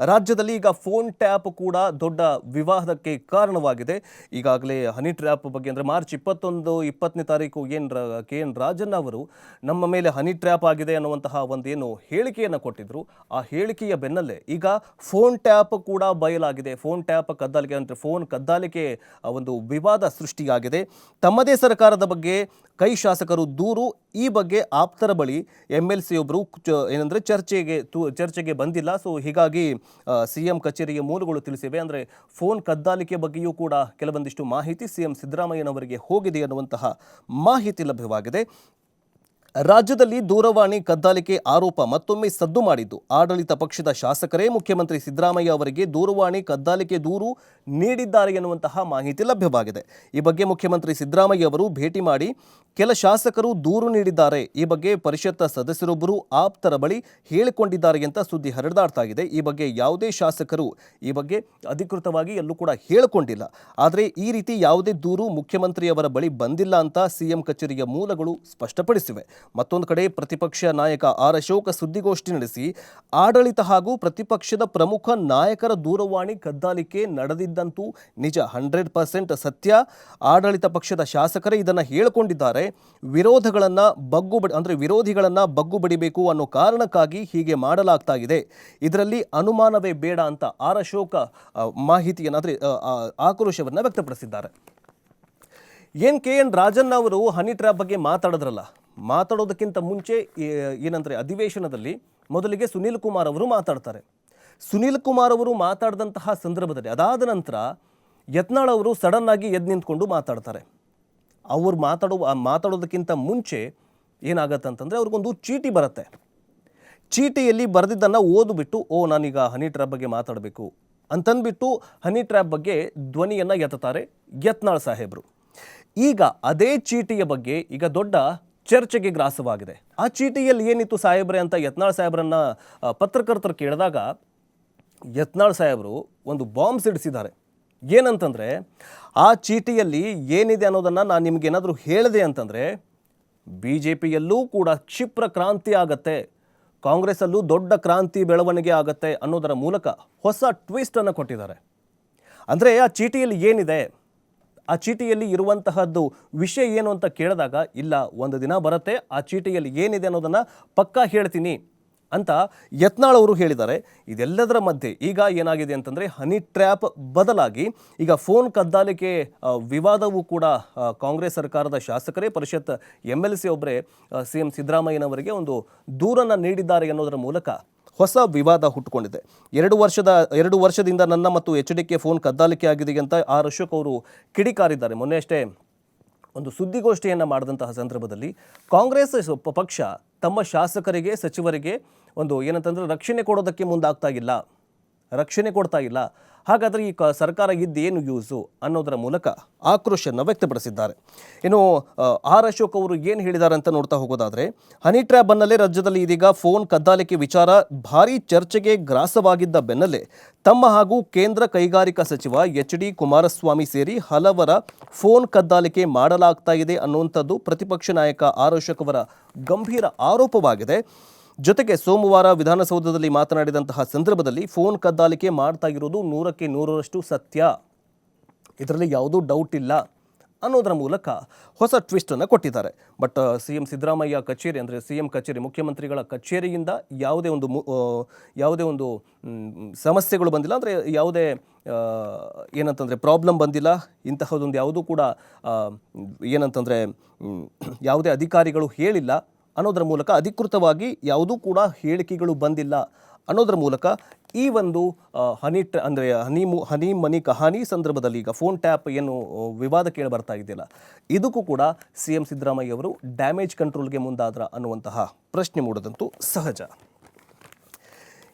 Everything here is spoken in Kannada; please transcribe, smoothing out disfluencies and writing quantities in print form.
ರಾಜ್ಯದಲ್ಲಿ ಈಗ ಫೋನ್ ಟ್ಯಾಪ್ ಕೂಡ ದೊಡ್ಡ ವಿವಾದಕ್ಕೆ ಕಾರಣವಾಗಿದೆ. ಈಗಾಗಲೇ ಹನಿ ಟ್ರ್ಯಾಪ್ ಬಗ್ಗೆ ಅಂದರೆ ಮಾರ್ಚ್ 21, 20ನೇ ತಾರೀಕು ಕೆ.ಎನ್. ರಾಜಣ್ಣ ಅವರು ನಮ್ಮ ಮೇಲೆ ಹನಿ ಟ್ರ್ಯಾಪ್ ಆಗಿದೆ ಅನ್ನುವಂತಹ ಒಂದೇನು ಹೇಳಿಕೆಯನ್ನು ಕೊಟ್ಟಿದ್ರು. ಆ ಹೇಳಿಕೆಯ ಬೆನ್ನಲ್ಲೇ ಈಗ ಫೋನ್ ಟ್ಯಾಪ್ ಕೂಡ ಬಯಲಾಗಿದೆ. ಫೋನ್ ಟ್ಯಾಪ್ ಕದ್ದಾಲಿಕೆ ಅಂದರೆ ಫೋನ್ ಕದ್ದಾಲಿಕೆ ಒಂದು ವಿವಾದ ಸೃಷ್ಟಿಯಾಗಿದೆ. ತಮ್ಮದೇ ಸರ್ಕಾರದ ಬಗ್ಗೆ ಕೈ ಶಾಸಕರು ದೂರು. ಈ ಬಗ್ಗೆ ಆಪ್ತರ ಬಳಿ MLC ಒಬ್ಬರು ಏನಂದರೆ ಚರ್ಚೆಗೆ ಬಂದಿಲ್ಲ. ಸೊ ಹೀಗಾಗಿ CM ಕಚೇರಿಯ ಮೂಲಗಳು ತಿಳಿಸಿವೆ. ಅಂದರೆ ಫೋನ್ ಕದ್ದಾಲಿಕೆ ಬಗ್ಗೆಯೂ ಕೂಡ ಕೆಲವೊಂದಿಷ್ಟು ಮಾಹಿತಿ CM ಸಿದ್ದರಾಮಯ್ಯನವರಿಗೆ ಹೋಗಿದೆ ಅನ್ನುವಂತಹ ಮಾಹಿತಿ ಲಭ್ಯವಾಗಿದೆ. ರಾಜ್ಯದಲ್ಲಿ ದೂರವಾಣಿ ಕದ್ದಾಲಿಕೆ ಆರೋಪ ಮತ್ತೊಮ್ಮೆ ಸದ್ದು ಮಾಡಿದ್ದು ಆಡಳಿತ ಪಕ್ಷದ ಶಾಸಕರೇ ಮುಖ್ಯಮಂತ್ರಿ ಸಿದ್ದರಾಮಯ್ಯ ಅವರಿಗೆ ದೂರವಾಣಿ ಕದ್ದಾಲಿಕೆ ದೂರು ನೀಡಿದ್ದಾರೆ ಎನ್ನುವಂತಹ ಮಾಹಿತಿ ಲಭ್ಯವಾಗಿದೆ. ಈ ಬಗ್ಗೆ ಮುಖ್ಯಮಂತ್ರಿ ಸಿದ್ದರಾಮಯ್ಯ ಅವರು ಭೇಟಿ ಮಾಡಿ ಕೆಲ ಶಾಸಕರು ದೂರು ನೀಡಿದ್ದಾರೆ. ಈ ಬಗ್ಗೆ ಪರಿಷತ್ ಸದಸ್ಯರೊಬ್ಬರು ಆಪ್ತರ ಬಳಿ ಹೇಳಿಕೊಂಡಿದ್ದಾರೆ ಅಂತ ಸುದ್ದಿ ಹರಿದಾಡ್ತಾ ಇದೆ. ಈ ಬಗ್ಗೆ ಯಾವುದೇ ಶಾಸಕರು ಈ ಬಗ್ಗೆ ಅಧಿಕೃತವಾಗಿ ಎಲ್ಲೂ ಕೂಡ ಹೇಳಿಕೊಂಡಿಲ್ಲ. ಆದರೆ ಈ ರೀತಿ ಯಾವುದೇ ದೂರು ಮುಖ್ಯಮಂತ್ರಿಯವರ ಬಳಿ ಬಂದಿಲ್ಲ ಅಂತ CM ಕಚೇರಿಯ ಮೂಲಗಳು ಸ್ಪಷ್ಟಪಡಿಸಿವೆ. ಮತ್ತೊಂದು ಕಡೆ ಪ್ರತಿಪಕ್ಷ ನಾಯಕ ಆರ್ ಅಶೋಕ್ ಸುದ್ದಿಗೋಷ್ಠಿ ನಡೆಸಿ ಆಡಳಿತ ಹಾಗೂ ಪ್ರತಿಪಕ್ಷದ ಪ್ರಮುಖ ನಾಯಕರ ದೂರವಾಣಿ ಕದ್ದಾಲಿಕೆ ನಡೆದಿದ್ದಂತೂ ನಿಜ, 100% ಸತ್ಯ. ಆಡಳಿತ ಪಕ್ಷದ ಶಾಸಕರೇ ಇದನ್ನು ಹೇಳಿಕೊಂಡಿದ್ದಾರೆ. ವಿರೋಧಿಗಳನ್ನು ಬಗ್ಗು ಬಡಿಬೇಕು ಅನ್ನೋ ಕಾರಣಕ್ಕಾಗಿ ಹೀಗೆ ಮಾಡಲಾಗ್ತಾ ಇದೆ. ಇದರಲ್ಲಿ ಅನುಮಾನವೇ ಬೇಡ ಅಂತ ಆರ್ ಅಶೋಕ್ ಮಾಹಿತಿಯನ್ನು ಆಕ್ರೋಶವನ್ನು ವ್ಯಕ್ತಪಡಿಸಿದ್ದಾರೆ. ಕೆ.ಎನ್. ರಾಜಣ್ಣ ಅವರು ಹನಿ ಟ್ರ್ಯಾಪ್ ಬಗ್ಗೆ ಮಾತಾಡೋದಕ್ಕಿಂತ ಮುಂಚೆ ಏನಂದರೆ ಅಧಿವೇಶನದಲ್ಲಿ ಮೊದಲಿಗೆ ಸುನೀಲ್ ಕುಮಾರ್ ಅವರು ಮಾತಾಡ್ತಾರೆ. ಸುನೀಲ್ ಕುಮಾರ್ ಅವರು ಮಾತಾಡಿದಂತಹ ಸಂದರ್ಭದಲ್ಲಿ ಅದಾದ ನಂತರ ಯತ್ನಾಳ್ ಅವರು ಸಡನ್ ಆಗಿ ಎದ್ದು ನಿಂತ್ಕೊಂಡು ಮಾತಾಡ್ತಾರೆ. ಅವ್ರು ಮಾತಾಡೋದಕ್ಕಿಂತ ಮುಂಚೆ ಏನಾಗತ್ತೆ ಅಂತಂದರೆ ಅವ್ರಿಗೊಂದು ಚೀಟಿ ಬರುತ್ತೆ. ಚೀಟಿಯಲ್ಲಿ ಬರೆದಿದ್ದನ್ನು ಓದ್ಬಿಟ್ಟು ನಾನೀಗ ಹನಿ ಟ್ರ್ಯಾಪ್ ಬಗ್ಗೆ ಮಾತಾಡಬೇಕು ಅಂತಂದ್ಬಿಟ್ಟು ಹನಿ ಟ್ರ್ಯಾಪ್ ಬಗ್ಗೆ ಧ್ವನಿಯನ್ನು ಎತ್ತುತ್ತಾರೆ ಯತ್ನಾಳ್ ಸಾಹೇಬರು. ಈಗ ಅದೇ ಚೀಟಿಯ ಬಗ್ಗೆ ಈಗ ದೊಡ್ಡ ಚರ್ಚೆಗೆ ಗ್ರಾಸವಾಗಿದೆ. ಆ ಚೀಟಿಯಲ್ಲಿ ಏನಿತ್ತು ಸಾಹೇಬ್ರೆ ಅಂತ ಯತ್ನಾಳ್ ಸಾಹೇಬ್ರನ್ನ ಪತ್ರಕರ್ತರು ಕೇಳಿದಾಗ ಯತ್ನಾಳ್ ಸಾಹೇಬರು ಒಂದು ಬಾಂಬ್ ಸಿಡಿಸಿದ್ದಾರೆ. ಏನಂತಂದರೆ ಆ ಚೀಟಿಯಲ್ಲಿ ಏನಿದೆ ಅನ್ನೋದನ್ನು ನಾನು ನಿಮಗೇನಾದರೂ ಹೇಳಿದೆ ಅಂತಂದರೆ BJPಯಲ್ಲೂ ಕೂಡ ಕ್ಷಿಪ್ರ ಕ್ರಾಂತಿ ಆಗತ್ತೆ, ಕಾಂಗ್ರೆಸ್ಸಲ್ಲೂ ದೊಡ್ಡ ಕ್ರಾಂತಿ ಬೆಳವಣಿಗೆ ಆಗತ್ತೆ ಅನ್ನೋದರ ಮೂಲಕ ಹೊಸ ಟ್ವಿಸ್ಟನ್ನು ಕೊಟ್ಟಿದ್ದಾರೆ. ಅಂದರೆ ಆ ಚೀಟಿಯಲ್ಲಿ ಏನಿದೆ, ಆ ಚೀಟಿಯಲ್ಲಿ ಇರುವಂತಹದ್ದು ವಿಷಯ ಏನು ಅಂತ ಕೇಳಿದಾಗ ಇಲ್ಲ, ಒಂದು ದಿನ ಬರುತ್ತೆ ಆ ಚೀಟಿಯಲ್ಲಿ ಏನಿದೆ ಅನ್ನೋದನ್ನು ಪಕ್ಕಾ ಹೇಳ್ತೀನಿ ಅಂತ ಯತ್ನಾಳ್ ಅವರು ಹೇಳಿದ್ದಾರೆ. ಇದೆಲ್ಲದರ ಮಧ್ಯೆ ಈಗ ಏನಾಗಿದೆ ಅಂತಂದರೆ ಹನಿ ಟ್ರ್ಯಾಪ್ ಬದಲಾಗಿ ಈಗ ಫೋನ್ ಕದ್ದಾಲಿಕೆ ವಿವಾದವೂ ಕೂಡ ಕಾಂಗ್ರೆಸ್ ಸರ್ಕಾರದ ಶಾಸಕರೇ ಪರಿಷತ್ MLC ಒಬ್ಬರೇ CM ಸಿದ್ದರಾಮಯ್ಯನವರಿಗೆ ಒಂದು ದೂರನ್ನು ನೀಡಿದ್ದಾರೆ ಅನ್ನೋದರ ಮೂಲಕ ಹೊಸ ವಿವಾದ ಹುಟ್ಟುಕೊಂಡಿದೆ. 2 ವರ್ಷದಿಂದ ನನ್ನ ಮತ್ತು HDK ಫೋನ್ ಕದ್ದಾಲಿಕೆ ಆಗಿದೆ ಅಂತ ಆರ್ ಅಶೋಕ್ ಅವರು ಕಿಡಿಕಾರಿದ್ದಾರೆ. ಮೊನ್ನೆ ಅಷ್ಟೇ ಒಂದು ಸುದ್ದಿಗೋಷ್ಠಿಯನ್ನು ಮಾಡಿದಂತಹ ಸಂದರ್ಭದಲ್ಲಿ ಕಾಂಗ್ರೆಸ್ ಪಕ್ಷ ತಮ್ಮ ಶಾಸಕರಿಗೆ ಸಚಿವರಿಗೆ ಒಂದು ಏನಂತಂದರೆ ರಕ್ಷಣೆ ಕೊಡೋದಕ್ಕೆ ರಕ್ಷಣೆ ಕೊಡ್ತಾ ಇಲ್ಲ, ಹಾಗಾದರೆ ಈ ಸರ್ಕಾರ ಇದ್ದೇನು ಯೂಸು ಅನ್ನೋದರ ಮೂಲಕ ಆಕ್ರೋಶವನ್ನು ವ್ಯಕ್ತಪಡಿಸಿದ್ದಾರೆ. ಇನ್ನು ಆರ್ ಅಶೋಕ್ ಅವರು ಏನು ಹೇಳಿದ್ದಾರೆ ಅಂತ ನೋಡ್ತಾ ಹೋಗೋದಾದರೆ ಹನಿ ಟ್ರ್ಯಾಪ್ ಬೆನ್ನಲ್ಲೇ ರಾಜ್ಯದಲ್ಲಿ ಇದೀಗ ಫೋನ್ ಕದ್ದಾಲಿಕೆ ವಿಚಾರ ಭಾರೀ ಚರ್ಚೆಗೆ ಗ್ರಾಸವಾಗಿದ್ದ ಬೆನ್ನಲ್ಲೇ ತಮ್ಮ ಹಾಗೂ ಕೇಂದ್ರ ಕೈಗಾರಿಕಾ ಸಚಿವ HD ಕುಮಾರಸ್ವಾಮಿ ಸೇರಿ ಹಲವರ ಫೋನ್ ಕದ್ದಾಲಿಕೆ ಮಾಡಲಾಗ್ತಾ ಇದೆ ಅನ್ನುವಂಥದ್ದು ಪ್ರತಿಪಕ್ಷ ನಾಯಕ ಆರ್ ಅಶೋಕ್ ಅವರ ಗಂಭೀರ ಆರೋಪವಾಗಿದೆ. ಜೊತೆಗೆ ಸೋಮವಾರ ವಿಧಾನಸೌಧದಲ್ಲಿ ಮಾತನಾಡಿದಂತಹ ಸಂದರ್ಭದಲ್ಲಿ ಫೋನ್ ಕದ್ದಾಲಿಕೆ ಮಾಡ್ತಾ ಇರೋದು 100ಕ್ಕೆ 100ರಷ್ಟು ಸತ್ಯ, ಇದರಲ್ಲಿ ಯಾವುದೂ ಡೌಟ್ ಇಲ್ಲ ಅನ್ನೋದರ ಮೂಲಕ ಹೊಸ ಟ್ವಿಸ್ಟನ್ನು ಕೊಟ್ಟಿದ್ದಾರೆ. ಬಟ್ CM ಸಿದ್ದರಾಮಯ್ಯ ಕಚೇರಿ ಅಂದರೆ CM ಕಚೇರಿ ಮುಖ್ಯಮಂತ್ರಿಗಳ ಕಚೇರಿಯಿಂದ ಯಾವುದೇ ಒಂದು ಸಮಸ್ಯೆಗಳು ಬಂದಿಲ್ಲ, ಅಂದರೆ ಯಾವುದೇ ಏನಂತಂದರೆ ಪ್ರಾಬ್ಲಮ್ ಬಂದಿಲ್ಲ. ಇಂತಹದೊಂದು ಯಾವುದೂ ಕೂಡ ಏನಂತಂದರೆ ಯಾವುದೇ ಅಧಿಕಾರಿಗಳು ಹೇಳಿಲ್ಲ ಅನ್ನೋದರ ಮೂಲಕ ಅಧಿಕೃತವಾಗಿ ಯಾವುದೂ ಕೂಡ ಹೇಳಿಕೆಗಳು ಬಂದಿಲ್ಲ ಅನ್ನೋದರ ಮೂಲಕ ಈ ಒಂದು ಹನಿ ಮನಿ ಕಹಾನಿ ಸಂದರ್ಭದಲ್ಲಿ ಈಗ ಫೋನ್ ಟ್ಯಾಪ್ ಏನು ವಿವಾದ ಕೇಳಿ ಬರ್ತಾ ಇದೆಯಲ್ಲ, ಇದಕ್ಕೂ ಕೂಡ CM ಸಿದ್ದರಾಮಯ್ಯ ಅವರು ಡ್ಯಾಮೇಜ್ ಕಂಟ್ರೋಲ್ಗೆ ಮುಂದಾದ್ರ ಅನ್ನುವಂತಹ ಪ್ರಶ್ನೆ ಮೂಡೋದಂತೂ ಸಹಜ.